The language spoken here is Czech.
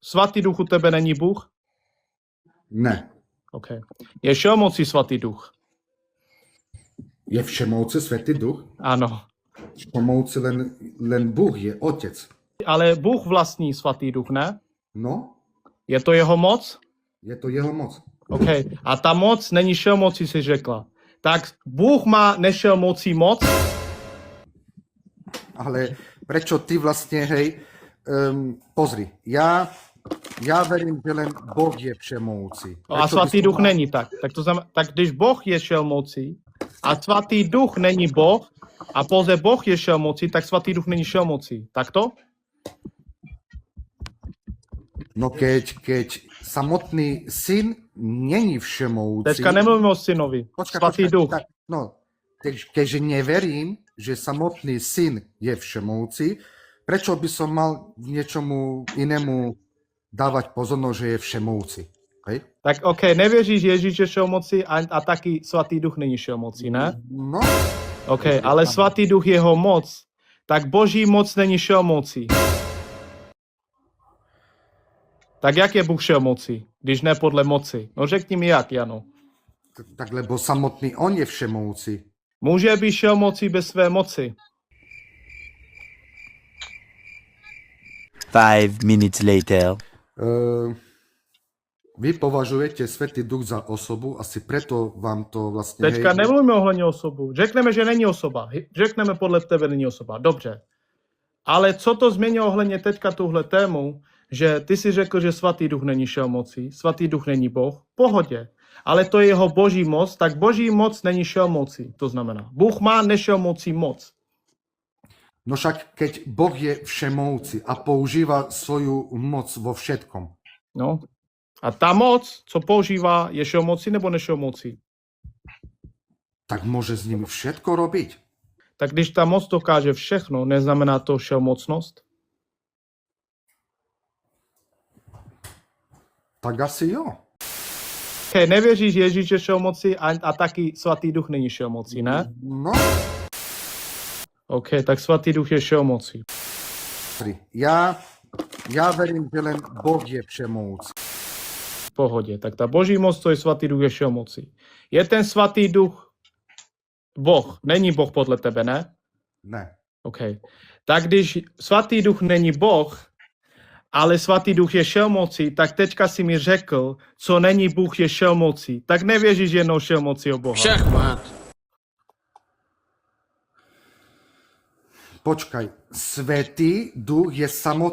Svatý duch u tebe není Bůh? Ne. OK. Je všemocí Svatý duch? Je všemohúci Svätý Duch? Ano. Všemohúci len Bůh je Otec. Ale Bůh vlastní Svatý duch, ne? No, Je to jeho moc? je to jeho moc. OK. A ta moc není všemocí, si řekla. Tak Bůh má nešelmocí moc? Ale prečo ty vlastne, hej, pozri, ja verím, že len Boh je všemohúci. A Svatý duch není tak. Tak když Boh je všelmocí a Svatý duch není Boh a pouze Boh je všelmocí, tak Svatý duch není všelmocí. Tak to? No keď samotný syn není všemohúci... Teďka nemluvíme o synovi. Svatý duch. Tak, no, keďže neverím, že samotný syn je všemohúci, prečo by som mal niečomu inému dávať pozornosť, že je všemohúci? Hej? Tak OK, nevěříš Ježíš je všelmocí a taky Svatý duch není všelmocí, ne? No. OK, ale Svatý duch je jeho moc. Tak Boží moc není všelmocí. Tak jak je Bůh všelmocí, když ne podle moci? No řekni mi jak, Jano. Tak lebo samotný on je všemohúci. Může být všelmocí bez své moci. 5 minutes later. Vy považujete Svätý Duch za osobu, asi preto vám to vlastně... Teďka nemluvíme ohledně osobu. Řekneme, že není osoba. Řekneme podle tebe není osoba. Dobře. Ale co to změnilo ohledně teďka tuhle tému, že ty si řekl, že Svatý duch není šelmocí, Svatý duch není Boh, v pohodě. Ale to je jeho boží moc, tak boží moc není šelmocí. To znamená, Bůh má nešelmocí moc. No však keď Boh je všemohúci a používa svoju moc vo všetkom. No. A ta moc, co používá, je šelmocí nebo nešelmocí? Tak môže s nimi všetko robiť. Tak když ta moc dokáže všechno, neznamená to šelmocnost? Tak asi jo. Okay, nevěříš Ježíš je šelmocí a taky Svatý duch není šelmocí, ne? No. OK, tak Svatý duch je šelmocí. Ja verím, že len Boh je všemohúci. V pohodě, tak ta boží moc, to je Svatý duch, je všemocí. Je ten Svatý duch Boh? Není Boh podle tebe, ne? Ne. OK. Tak když Svatý duch není Boh, ale Svatý duch je šelmocí, tak teďka si mi řekl, co není Bůh je šelmocí. Tak nevěříš jednou šelmocí o Boha. Šachmat. Počkaj, Svätý Duch je samotný